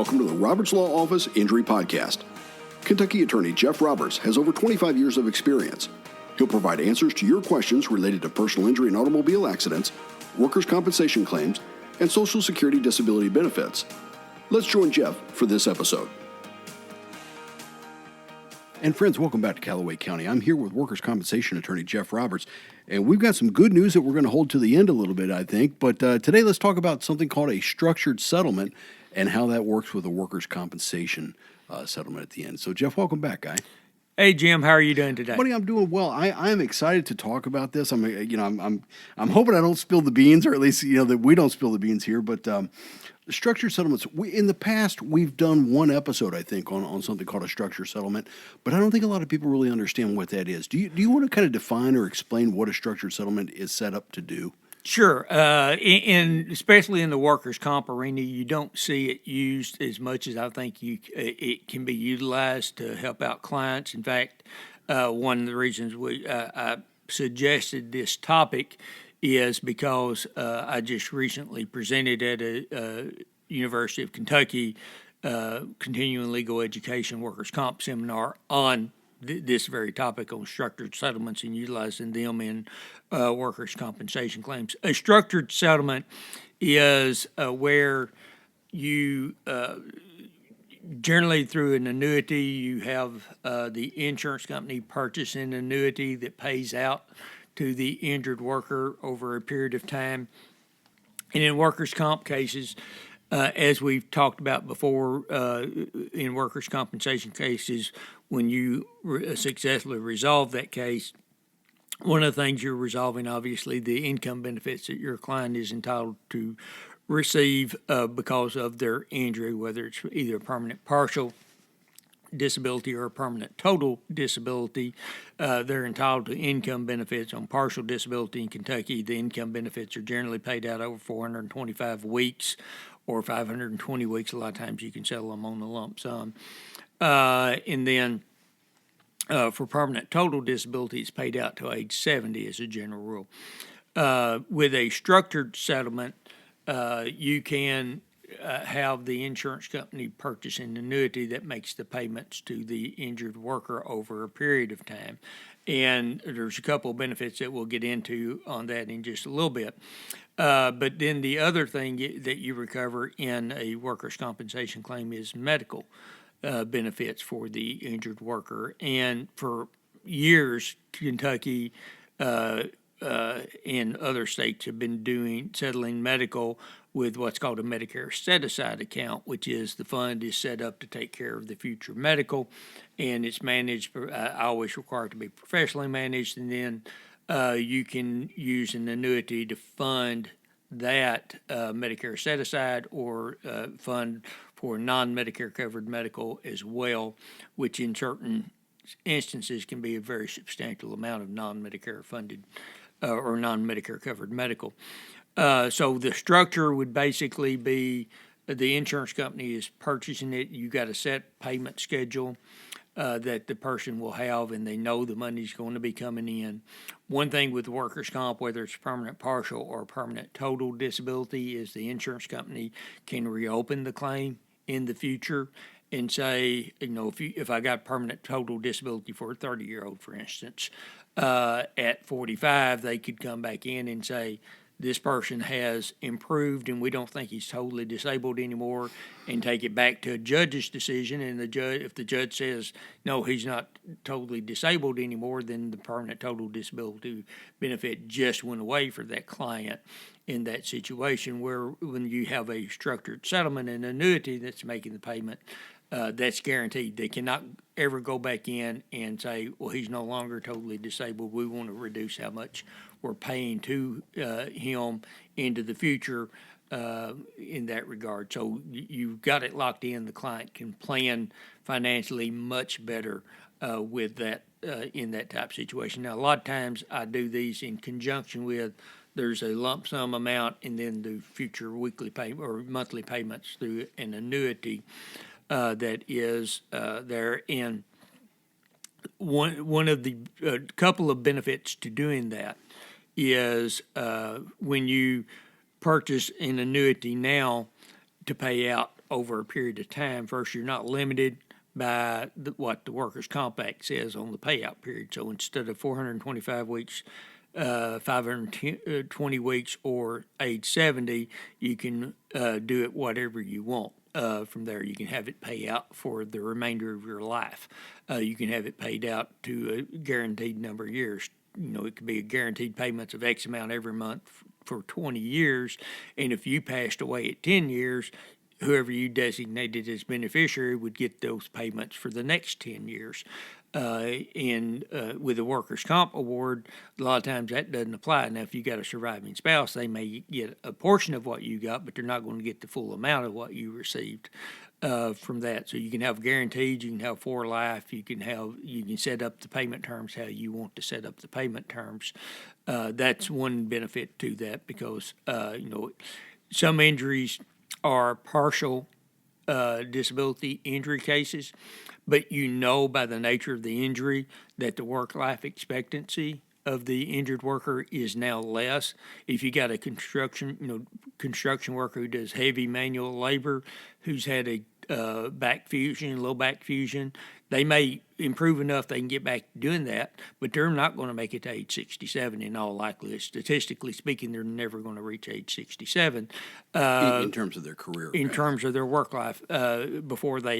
welcome to the Roberts Law Office Injury Podcast. Kentucky attorney Jeff Roberts has over 25 years of experience. He'll provide answers to your questions related to personal injury and automobile accidents, workers' compensation claims, and Social Security disability benefits. Let's join Jeff for this episode. And friends, welcome back to Calloway County. I'm here with workers' compensation attorney Jeff Roberts, and we've got some good news that we're going to hold to the end a little bit, I think. But today, let's talk about something called a structured settlement and how that works with a workers' compensation settlement at the end. So, Jeff, welcome back, guy. Hey, Jim, how are you doing today? Buddy, I'm doing well. I'm excited to talk about this. I'm hoping I don't spill the beans, or at least that we don't spill the beans here. But structured settlements. In the past, we've done one episode, I think, on something called a structured settlement. But I don't think a lot of people really understand what that is. Do you want to kind of define or explain what a structured settlement is set up to do? Sure. Especially in the workers' comp arena, you don't see it used as much as I think it can be utilized to help out clients. In fact, one of the reasons I suggested this topic is because I just recently presented at a University of Kentucky continuing legal education workers' comp seminar on this very topic on structured settlements and utilizing them in workers' compensation claims. A structured settlement is where you generally through an annuity, you have the insurance company purchase an annuity that pays out to the injured worker over a period of time. And in workers' comp cases, as we've talked about before, in workers' compensation cases, when you successfully resolve that case, one of the things you're resolving, obviously, the income benefits that your client is entitled to receive because of their injury, whether it's either a permanent partial disability or a permanent total disability. They're entitled to income benefits. On partial disability in Kentucky, the income benefits are generally paid out over 425 weeks or 520 weeks. A lot of times you can settle them on the lump sum. And then for permanent total disability, it's paid out to age 70 as a general rule. With a structured settlement, you can have the insurance company purchase an annuity that makes the payments to the injured worker over a period of time. And there's a couple of benefits that we'll get into on that in just a little bit. But then the other thing that you recover in a workers' compensation claim is medical benefits for the injured worker. And for years, Kentucky and other states have been settling medical with what's called a Medicare set-aside account, which is the fund is set up to take care of the future medical, and it's managed. I always require it to be professionally managed, and then you can use an annuity to fund that Medicare set-aside or fund for non-Medicare covered medical as well, which in certain instances can be a very substantial amount of non-Medicare funded or non-Medicare covered medical. So the structure would basically be the insurance company is purchasing it. You got a set payment schedule that the person will have, and they know the money's going to be coming in. One thing with workers' comp, whether it's permanent partial or permanent total disability, is the insurance company can reopen the claim in the future and say, if I got permanent total disability for a 30-year-old, for instance, at 45, they could come back in and say, this person has improved and we don't think he's totally disabled anymore, and take it back to a judge's decision. And if the judge says, no, he's not totally disabled anymore, then the permanent total disability benefit just went away for that client in that situation. Where when you have a structured settlement and annuity that's making the payment, that's guaranteed. They cannot ever go back in and say, well, he's no longer totally disabled. We want to reduce how much we're paying to him into the future in that regard. So you've got it locked in. The client can plan financially much better with that in that type of situation. Now, a lot of times I do these in conjunction with there's a lump sum amount and then the future weekly payment or monthly payments through an annuity that is there. And one of the couple of benefits to doing that is when you purchase an annuity now to pay out over a period of time. First, you're not limited by what the Workers' Comp Act says on the payout period. So instead of 425 weeks, 520 weeks, or age 70, you can do it whatever you want. From there, you can have it pay out for the remainder of your life. You can have it paid out to a guaranteed number of years. It could be a guaranteed payments of X amount every month for 20 years. And if you passed away at 10 years, whoever you designated as beneficiary would get those payments for the next 10 years. And with the workers' comp award, a lot of times that doesn't apply. Now, if you got a surviving spouse, they may get a portion of what you got, but they're not going to get the full amount of what you received from that. So you can have guaranteed, you can have for life, you can set up the payment terms how you want to set up the payment terms. That's one benefit to that, because some injuries are partial disability injury cases, but by the nature of the injury that the work-life expectancy of the injured worker is now less. If you got a construction worker who does heavy manual labor, who's had a low back fusion, they may improve enough they can get back to doing that, but they're not going to make it to age 67 in all likelihood. Statistically speaking, they're never going to reach age 67. In terms of their career. In terms of their work life, before they're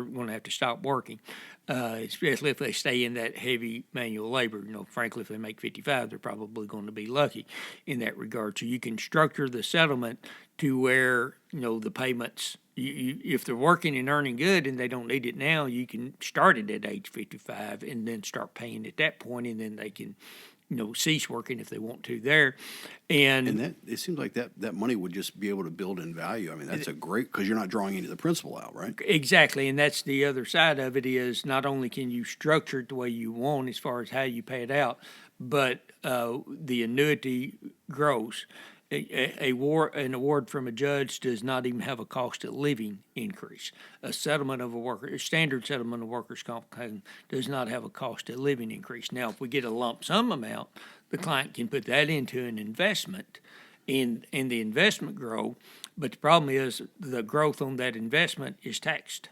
going to have to stop working, especially if they stay in that heavy manual labor. Frankly, if they make 55, they're probably going to be lucky in that regard. So you can structure the settlement to where, the payments, if they're working and earning good and they don't need it now, you can start it at age 55 and then start paying at that point, and then they can, cease working if they want to there. And that, it seems like that money would just be able to build in value. I mean, that's a great, because you're not drawing any of the principal out, right? Exactly, and that's the other side of it, is not only can you structure it the way you want as far as how you pay it out, but the annuity grows. An award from a judge does not even have a cost of living increase. A standard settlement of workers' comp claim does not have a cost of living increase. Now, if we get a lump sum amount, the client can put that into an investment, and the investment grow. But the problem is the growth on that investment is taxed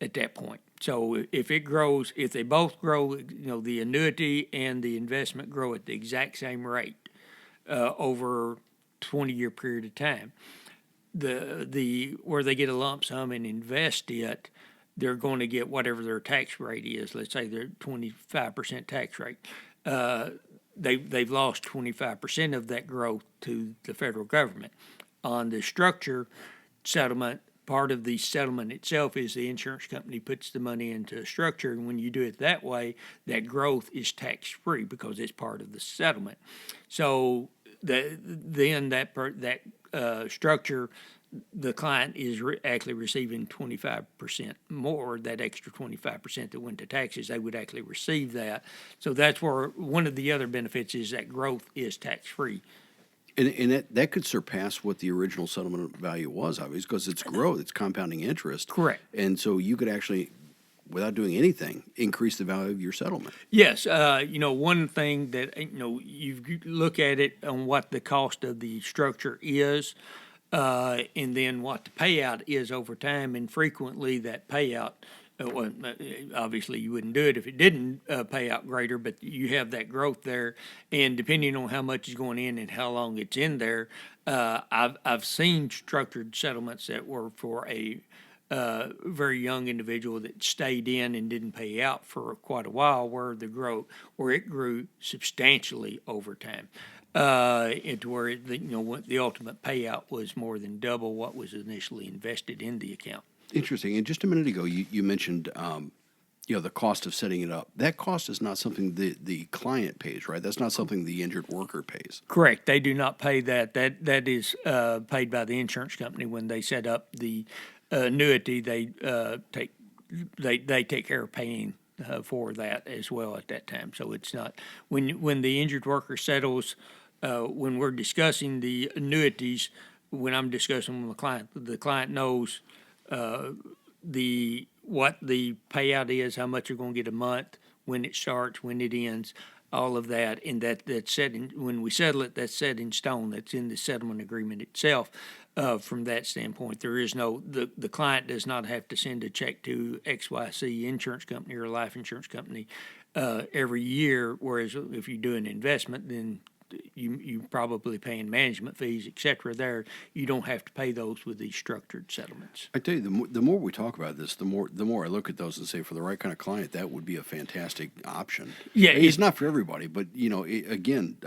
at that point. So if they both grow, the annuity and the investment grow at the exact same rate over 20-year period of time, where they get a lump sum and invest it, they're going to get whatever their tax rate is. Let's say they're 25% tax rate. They've lost 25% of that growth to the federal government. On the structure settlement, part of the settlement itself is the insurance company puts the money into a structure, and when you do it that way, that growth is tax-free because it's part of the settlement. So then that structure, the client is actually receiving 25% more. That extra 25% that went to taxes, they would actually receive that. So that's where one of the other benefits is that growth is tax-free. And that could surpass what the original settlement value was, obviously, because it's growth, it's compounding interest. Correct. And so you could actually, without doing anything, increase the value of your settlement. Yes. One thing that, you look at it on what the cost of the structure is, and then what the payout is over time. And frequently that payout, obviously you wouldn't do it if it didn't pay out greater, but you have that growth there. And depending on how much is going in and how long it's in there, I've seen structured settlements that were for a very young individual that stayed in and didn't pay out for quite a while, where it grew substantially over time, into where the ultimate payout was more than double what was initially invested in the account. Interesting. And just a minute ago, you mentioned the cost of setting it up. That cost is not something the client pays, right? That's not something the injured worker pays. Correct. They do not pay that. That is paid by the insurance company when they set up the annuity. They take care of paying for that as well at that time. So it's not when the injured worker settles. When we're discussing the annuities, when I'm discussing with the client knows what the payout is, how much you're going to get a month, when it starts, when it ends, all of that, and that's set in, when we settle it, that's set in stone. That's in the settlement agreement itself. from that standpoint. There is no, the client does not have to send a check to XYZ insurance company or life insurance company every year, whereas if you do an investment, then you probably paying management fees, et cetera. There, you don't have to pay those with these structured settlements. I tell you, the more we talk about this, the more I look at those and say, for the right kind of client, that would be a fantastic option. Yeah, It's not for everybody, but again,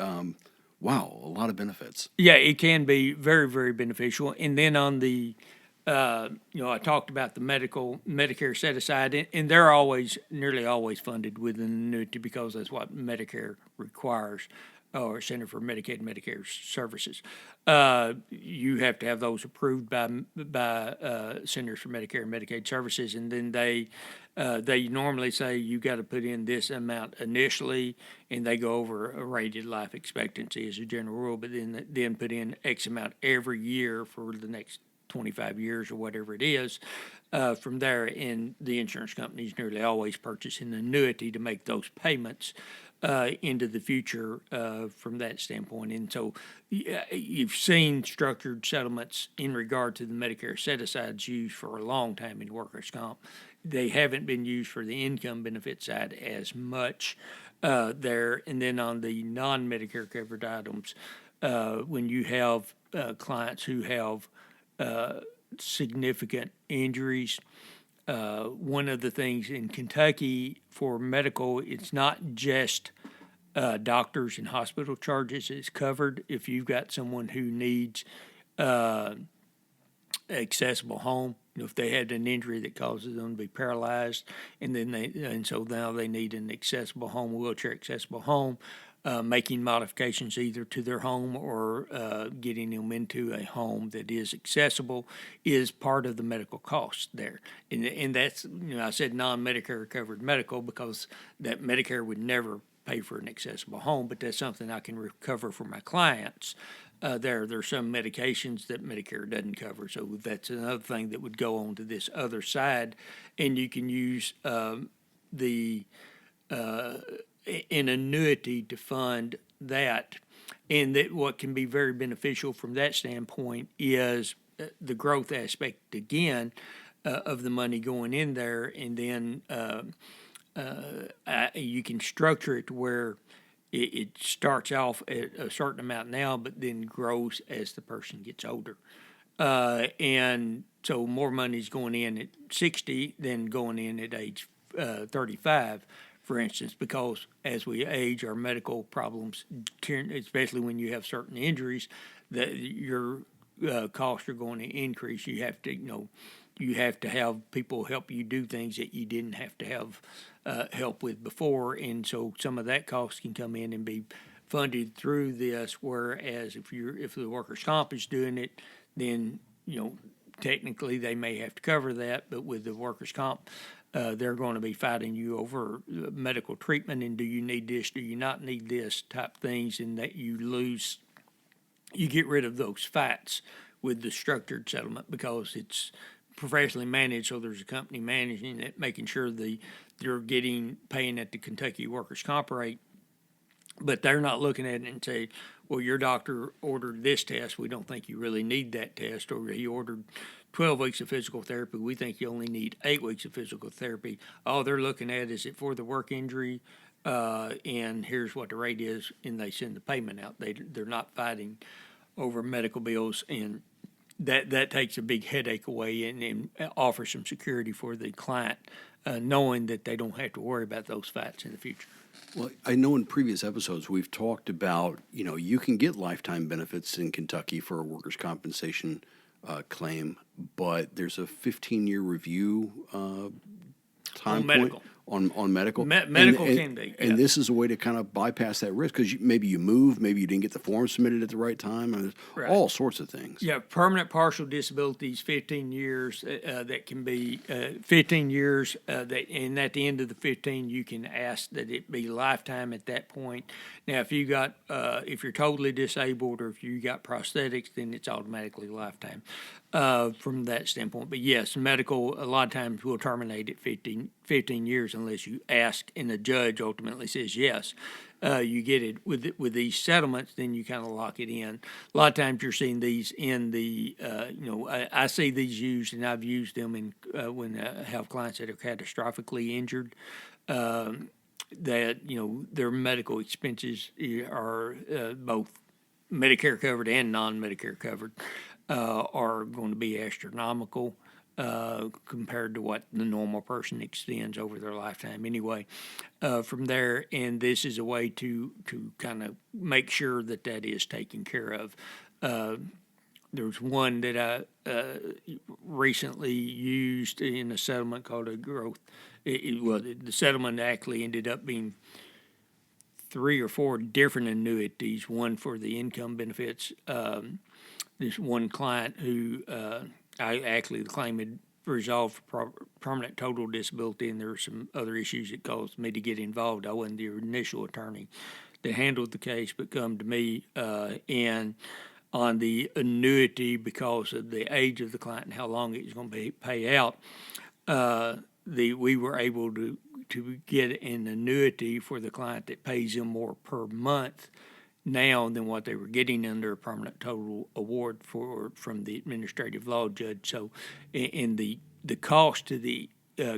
wow, a lot of benefits. Yeah, it can be very, very beneficial. And then on the, I talked about the Medicare set aside, and they're nearly always funded with an annuity because that's what Medicare requires, or Center for Medicaid and Medicare Services. You have to have those approved by Centers for Medicare and Medicaid Services, and then they normally say you got to put in this amount initially, and they go over a rated life expectancy as a general rule, but then put in X amount every year for the next 25 years or whatever it is. From there, and the insurance companies nearly always purchase an annuity to make those payments into the future from that standpoint. And so you've seen structured settlements in regard to the Medicare set-asides used for a long time in workers' comp. They haven't been used for the income benefit side as much there. And then on the non-Medicare covered items, when you have clients who have significant injuries, one of the things in Kentucky for medical, it's not just doctors and hospital charges. It's covered if you've got someone who needs accessible home. If they had an injury that causes them to be paralyzed, and so now they need an accessible home, wheelchair accessible home. Making modifications either to their home or getting them into a home that is accessible is part of the medical cost there. And that's, I said non-Medicare covered medical because that Medicare would never pay for an accessible home, but that's something I can recover for my clients. There's some medications that Medicare doesn't cover, so that's another thing that would go on to this other side, and you can use an annuity to fund that. And that what can be very beneficial from that standpoint is the growth aspect again of the money going in there, and then you can structure it to where it starts off at a certain amount now, but then grows as the person gets older. And so more money is going in at 60 than going in at age 35. For instance, because as we age, our medical problems, especially when you have certain injuries, that your costs are going to increase. You have to have people help you do things that you didn't have to have help with before, and so some of that cost can come in and be funded through this. Whereas if the workers' comp is doing it, then technically they may have to cover that, but with the workers' comp, they're going to be fighting you over medical treatment and do you need this, do you not need this type things, and that you get rid of those fights with the structured settlement because it's professionally managed, so there's a company managing it, making sure they're paying at the Kentucky workers' comp rate, but they're not looking at it and say, well, your doctor ordered this test, we don't think you really need that test, or he ordered 12 weeks of physical therapy, we think you only need 8 weeks of physical therapy. All they're looking at is it for the work injury, and here's what the rate is, and they send the payment out. They're not fighting over medical bills, and that takes a big headache away and offers some security for the client, knowing that they don't have to worry about those fights in the future. Well, I know in previous episodes we've talked about, you can get lifetime benefits in Kentucky for a workers' compensation claim, but there's a 15-year review time point on medical. Medical can be. And this is a way to kind of bypass that risk because maybe you move, maybe you didn't get the form submitted at the right time, and Right. all sorts of things. Yeah, permanent partial disabilities, 15 years, that can be 15 years, and at the end of the 15, you can ask that it be lifetime at that point. Now, if you're totally disabled or if you got prosthetics, then it's automatically lifetime from that standpoint. But yes, medical, a lot of times will terminate at 15 years unless you ask and the judge ultimately says yes. you get it with these settlements, then you kind of lock it in. A lot of times you're seeing these in the, I see these used, and I've used them in when I have clients that are catastrophically injured. That their medical expenses are both Medicare covered and non-Medicare covered are going to be astronomical compared to what the normal person extends over their lifetime anyway. From there, and this is a way to kind of make sure that is taken care of. There's one that I recently used in a settlement called a growth. The settlement actually ended up being 3 or 4 different annuities, one for the income benefits. This one client who the claim had resolved for permanent total disability, and there were some other issues that caused me to get involved. I wasn't the initial attorney that handled the case, but come to me and on the annuity, because of the age of the client and how long it was going to pay out, we were able to get an annuity for the client that pays them more per month now than what they were getting under a permanent total award from the administrative law judge. So, in the cost to the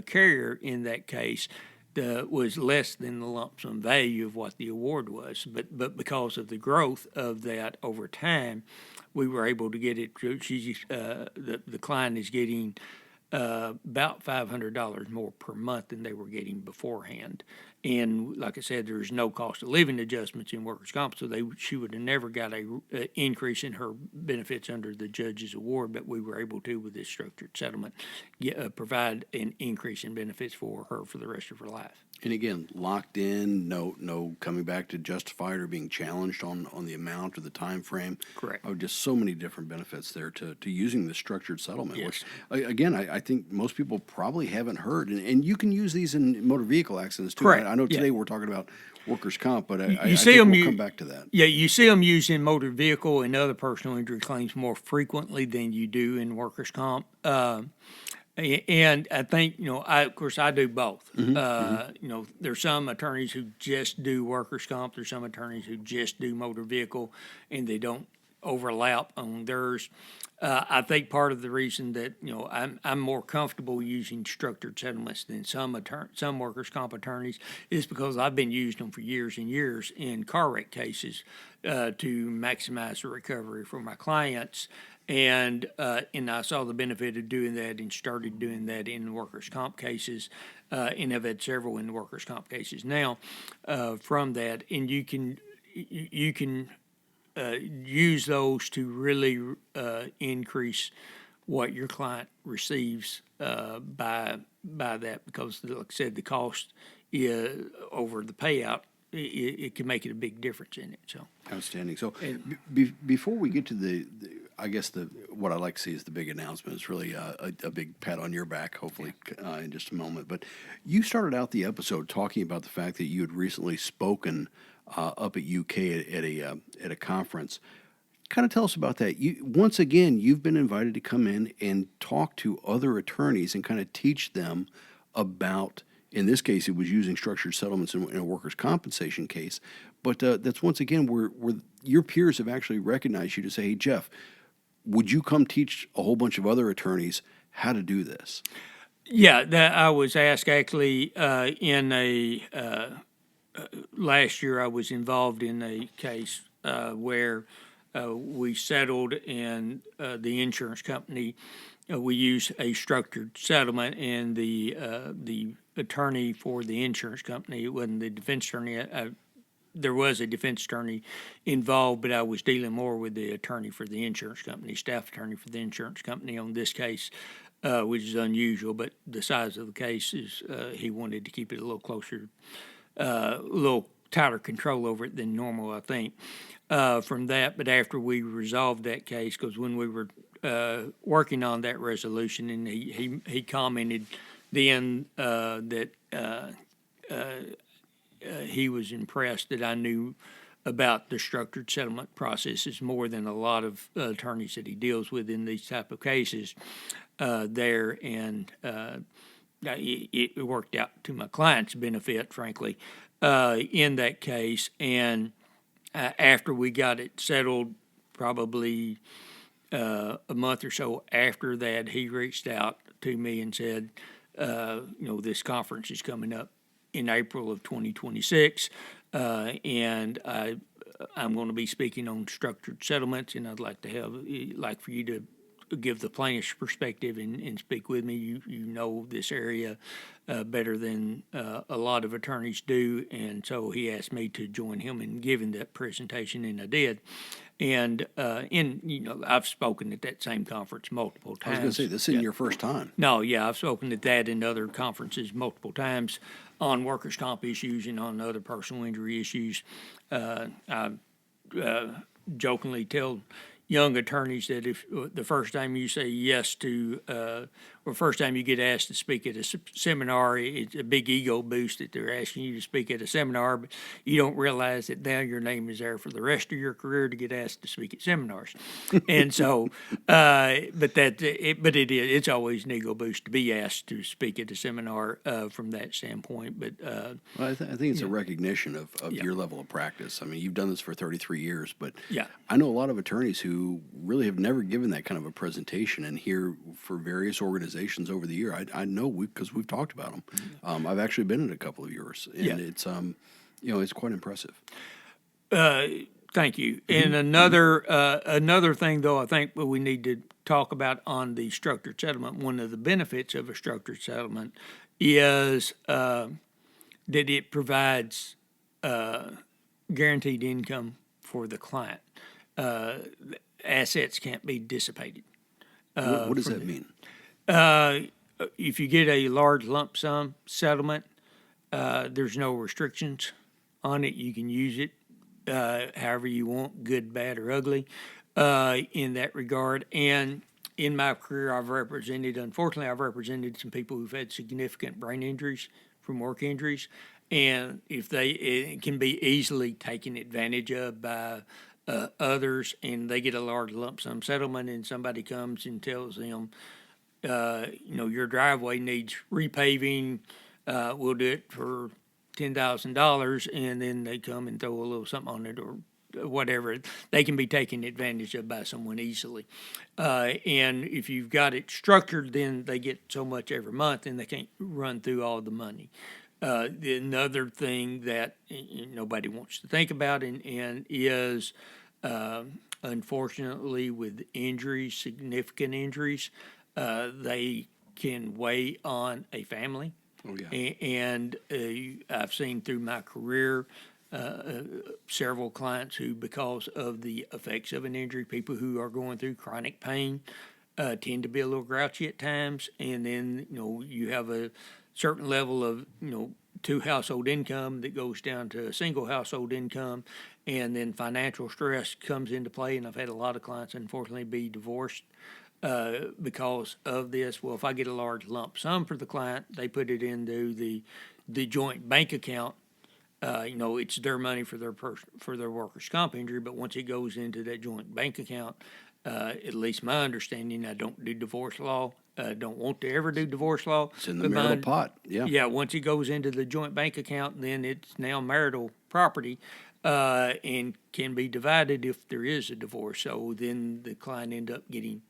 carrier in that case was less than the lump sum value of what the award was, but because of the growth of that over time, we were able to get it. The client is getting about $500 more per month than they were getting beforehand. And like I said, there's no cost of living adjustments in workers' comp, so she would have never got a increase in her benefits under the judge's award, but we were able to, with this structured settlement, provide an increase in benefits for her for the rest of her life. And again, locked in, no coming back to justify it or being challenged on the amount or the time frame. Correct. Oh, just so many different benefits there to using the structured settlement. Yes. Which, again, I think most people probably haven't heard. And you can use these in motor vehicle accidents too. Correct. I know today we're talking about workers' comp, but I see think them we'll come back to that. Yeah, you see them used in motor vehicle and other personal injury claims more frequently than you do in workers' comp. And I think, of course, I do both. There's some attorneys who just do workers' comp. There's some attorneys who just do motor vehicle, and they don't overlap on theirs. I think part of the reason that I'm more comfortable using structured settlements than some workers' comp attorneys is because I've been using them for years and years in car wreck cases to maximize the recovery for my clients. And I saw the benefit of doing that and started doing that in workers' comp cases, and I've had several in workers' comp cases now from that. And you can use those to really increase what your client receives by that, because, like I said, the cost over the payout, it can make it a big difference in it. So outstanding. So before we get to I guess what I like to see is the big announcement. It's really a big pat on your back, hopefully, in just a moment. But you started out the episode talking about the fact that you had recently spoken up at UK at a conference. Kind of tell us about that. Once again, you've been invited to come in and talk to other attorneys and kind of teach them about. In this case, it was using structured settlements in a workers' compensation case. But that's once again where your peers have actually recognized you to say, hey, Jeff, would you come teach a whole bunch of other attorneys how to do this? Yeah, I was asked actually in a last year I was involved in a case where we settled, and the insurance company, we used a structured settlement, and the attorney for the insurance company, it wasn't the defense attorney. There was a defense attorney involved, but I was dealing more with the attorney for the insurance company, staff attorney for the insurance company on this case, which is unusual, but the size of the case is he wanted to keep it a little closer, a little tighter control over it than normal, I think, from that. But after we resolved that case, because when we were working on that resolution, and he commented then that he was impressed that I knew about the structured settlement processes more than a lot of attorneys that he deals with in these type of cases there, and it worked out to my client's benefit, frankly. in that case. And after we got it settled, probably a month or so after that, he reached out to me and said, this conference is coming up in April of 2026, and I'm going to be speaking on structured settlements, and I'd like for you to give the plaintiff's perspective and speak with me. You know this area better than a lot of attorneys do, and so he asked me to join him in giving that presentation, and I did. And I've spoken at that same conference multiple times. I was going to say, this isn't your first time. No, yeah, I've spoken at that and other conferences multiple times on workers' comp issues and on other personal injury issues. I jokingly tell young attorneys that if the first time you say yes to, or first time you get asked to speak at a seminar, it's a big ego boost that they're asking you to speak at a seminar, but you don't realize that now your name is there for the rest of your career to get asked to speak at seminars. And so, it's always an ego boost to be asked to speak at a seminar from that standpoint. But well, I think it's a recognition of your level of practice. I mean, you've done this for 33 years, but I know a lot of attorneys who really have never given that kind of a presentation, and here for various organizations over the year, I know because we've talked about them. I've actually been in a couple of yours, and it's it's quite impressive. Thank you. And another thing, though, I think we need to talk about on the structured settlement. One of the benefits of a structured settlement is that it provides guaranteed income for the client. Assets can't be dissipated. What does that mean? If you get a large lump sum settlement, there's no restrictions on it. You can use it however you want, good, bad, or ugly, in that regard. And in my career, I've represented some people who've had significant brain injuries from work injuries, and it can be easily taken advantage of by others, and they get a large lump sum settlement, and somebody comes and tells them, your driveway needs repaving, we'll do it for $10,000, and then they come and throw a little something on it or whatever. They can be taken advantage of by someone easily. And if you've got it structured, then they get so much every month, and they can't run through all the money. Another thing that nobody wants to think about and is, unfortunately, with injuries, significant injuries, they can weigh on a family. Oh, yeah. And I've seen through my career several clients who, because of the effects of an injury, people who are going through chronic pain, tend to be a little grouchy at times. And then, you have a certain level of, 2 household income that goes down to a single household income. And then financial stress comes into play. And I've had a lot of clients, unfortunately, be divorced because of this. Well, if I get a large lump sum for the client, they put it into the joint bank account. It's their money for their workers' comp injury, but once it goes into that joint bank account, at least my understanding, I don't do divorce law. Don't want to ever do divorce law. It's in the marital pot. Yeah. Yeah. Once it goes into the joint bank account, then it's now marital property. And can be divided if there is a divorce. So then the client end up getting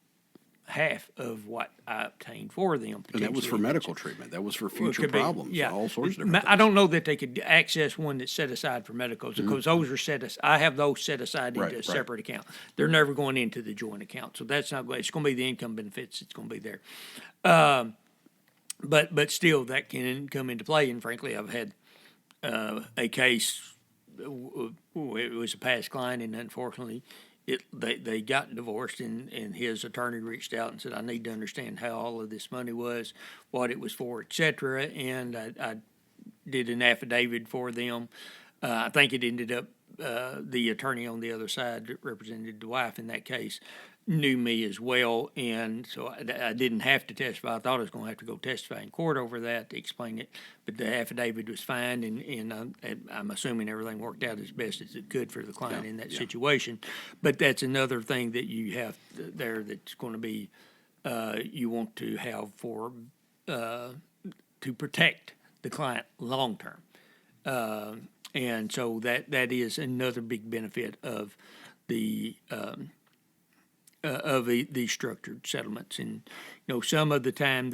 half of what I obtained for them. And that was for medical treatment. That was for future problems. Yeah. All sorts of different things. I don't know that they could access one that's set aside for medicals because those are I have those set aside into a separate account. They're never going into the joint account. So that's not going. It's going to be the income benefits that's going to be there. But still, that can come into play. And frankly, I've had a case. It was a past client, and unfortunately, they got divorced, and his attorney reached out and said, "I need to understand how all of this money was, what it was for, etc." And I did an affidavit for them. I think it ended up the attorney on the other side that represented the wife in that case knew me as well, and so I didn't have to testify. I thought I was going to have to go testify in court over that to explain it, but the affidavit was fine, and I'm assuming everything worked out as best as it could for the client in that situation. But that's another thing that you have there that's going to be you want to have for to protect the client long term. And so that is another big benefit of the these structured settlements. And some of the time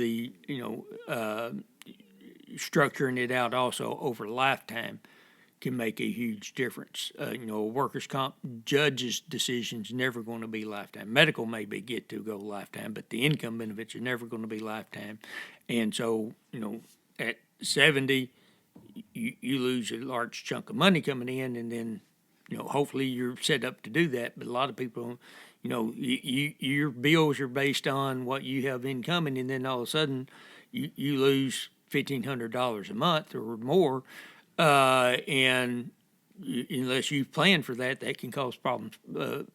structuring it out also over a lifetime can make a huge difference. A workers' comp judge's decision's never going to be lifetime. Medical maybe get to go lifetime, but the income benefits are never going to be lifetime. And so, at 70, you lose a large chunk of money coming in, and then, hopefully you're set up to do that. But a lot of people, your bills are based on what you have incoming, and then all of a sudden you lose $1,500 a month or more. And unless you plan for that, that can cause problems.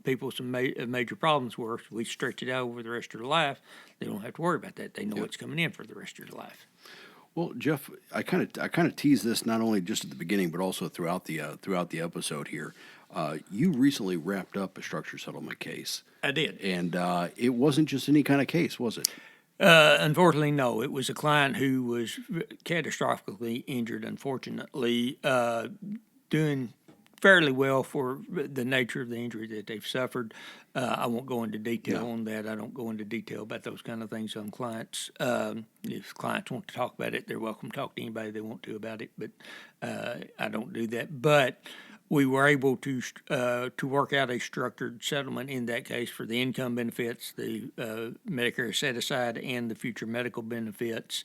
People some major problems where if we stretch it out over the rest of their life, they don't have to worry about that. They know what's coming in for the rest of their life. Well, Jeff, I kind of teased this not only just at the beginning, but also throughout the episode here. You recently wrapped up a structured settlement case. I did, and it wasn't just any kind of case, was it? Unfortunately, no. It was a client who was catastrophically injured, unfortunately, doing fairly well for the nature of the injury that they've suffered. I won't go into detail on that. I don't go into detail about those kind of things on clients. If clients want to talk about it, they're welcome to talk to anybody they want to about it, but I don't do that. But we were able to work out a structured settlement in that case for the income benefits, the Medicare set-aside, and the future medical benefits.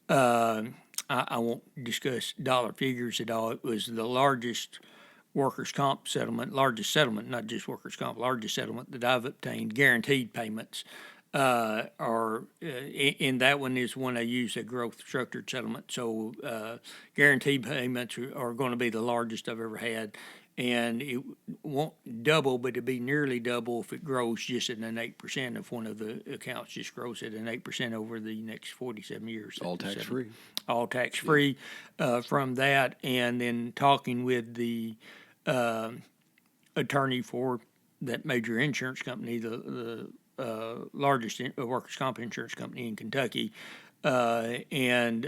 I won't discuss dollar figures at all. It was the largest workers' comp settlement, largest settlement, not just workers' comp, largest settlement that I've obtained. Guaranteed payments are in that one is when I use a growth structured settlement. So guaranteed payments are going to be the largest I've ever had, and it won't double, but it'll be nearly double if it grows just at an 8%. If one of the accounts just grows at an 8% over the next 47 years, all tax free. All tax free from that, and then talking with the attorney for that major insurance company, the largest workers' comp insurance company in Kentucky, and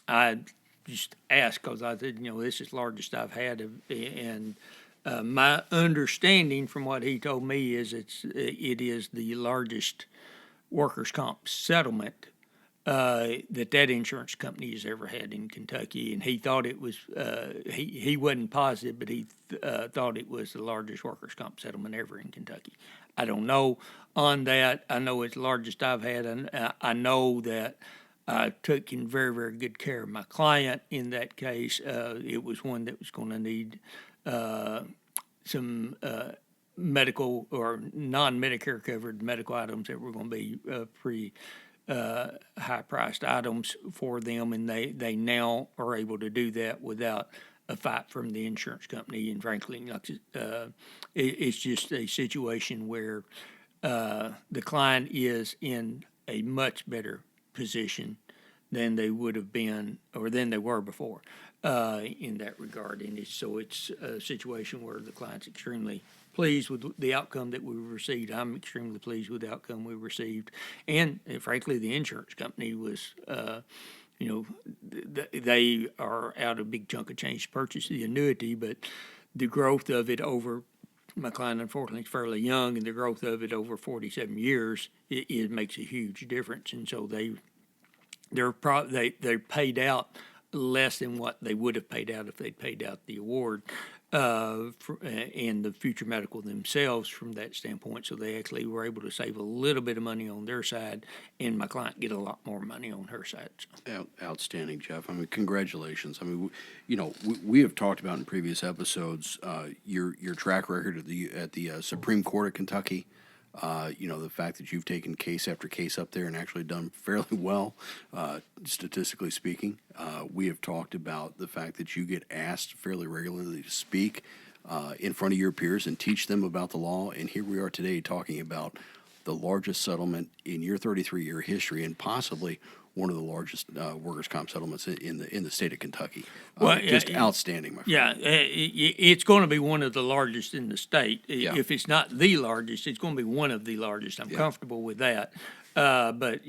I just asked because I said, this is the largest I've had, and my understanding from what he told me is it is the largest workers' comp settlement that insurance company has ever had in Kentucky, and he thought it was he wasn't positive, but he thought it was the largest workers' comp settlement ever in Kentucky. I don't know on that. I know it's the largest I've had, and I know that I took in very, very good care of my client in that case. It was one that was going to need some medical or non-Medicare covered medical items that were going to be pretty high-priced items for them, and they now are able to do that without a fight from the insurance company. And frankly, it's just a situation where the client is in a much better position than they would have been or than they were before in that regard. And it's a situation where the client's extremely pleased with the outcome that we received. I'm extremely pleased with the outcome we received. And frankly, the insurance company was, they are out a big chunk of change to purchase the annuity, but the growth of it over, my client unfortunately is fairly young, and the growth of it over 47 years, it makes a huge difference. And so they're paid out less than what they would have paid out if they'd paid out the award and the future medical themselves from that standpoint. So they actually were able to save a little bit of money on their side, and my client get a lot more money on her side. So. Outstanding, Jeff. I mean, congratulations. I mean, we have talked about in previous episodes your track record at the Supreme Court of Kentucky. The fact that you've taken case after case up there and actually done fairly well, statistically speaking. We have talked about the fact that you get asked fairly regularly to speak in front of your peers and teach them about the law. And here we are today talking about the largest settlement in your 33-year history and possibly one of the largest workers' comp settlements in the state of Kentucky. Just outstanding, my friend. Yeah, it's going to be one of the largest in the state. If it's not the largest, it's going to be one of the largest. I'm comfortable with that. But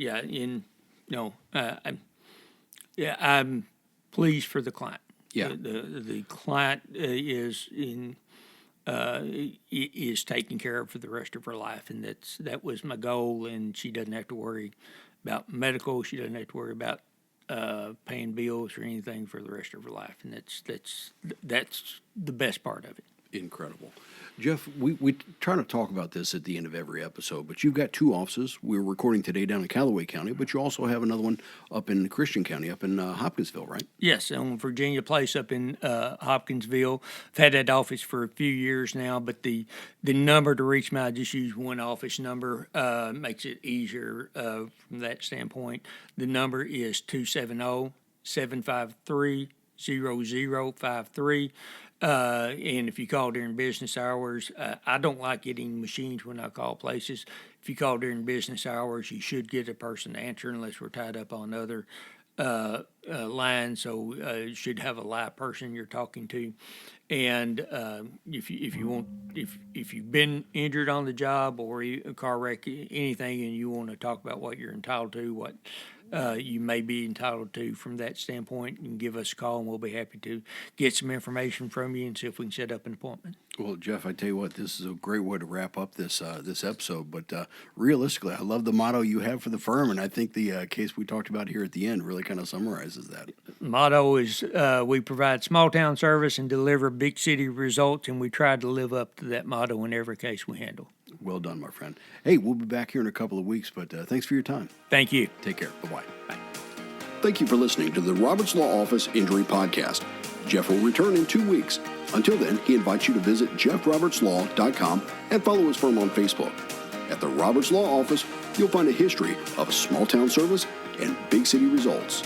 I'm pleased for the client. Yeah. The client is taken care of for the rest of her life, and that was my goal. And she doesn't have to worry about medical. She doesn't have to worry about paying bills or anything for the rest of her life, and that's the best part of it. Incredible. Jeff, we try to talk about this at the end of every episode, but you've got two offices. We're recording today down in Calloway County, but you also have another one up in Christian County, up in Hopkinsville, right? Yes, on Virginia Place up in Hopkinsville. I've had that office for a few years now, but the number to reach me, I just use one office number. Makes it easier from that standpoint. The number is 270-753-0053. And if you call during business hours, I don't like getting machines when I call places. If you call during business hours, you should get a person to answer unless we're tied up on other lines. So you should have a live person you're talking to. And if you've been injured on the job or a car wreck, anything, and you want to talk about what you're entitled to, what you may be entitled to from that standpoint, and give us a call, and we'll be happy to get some information from you and see if we can set up an appointment. Well, Jeff, I tell you what, this is a great way to wrap up this episode. But realistically, I love the motto you have for the firm, and I think the case we talked about here at the end really kind of summarizes that. Motto is we provide small town service and deliver big city results, and we try to live up to that motto in every case we handle. Well done, my friend. Hey, we'll be back here in a couple of weeks, but thanks for your time. Thank you. Take care. Bye-bye. Bye. Thank you for listening to the Roberts Law Office Injury Podcast. Jeff will return in 2 weeks. Until then, he invites you to visit jeffrobertslaw.com and follow his firm on Facebook. At the Roberts Law Office, you'll find a history of small town service and big city results.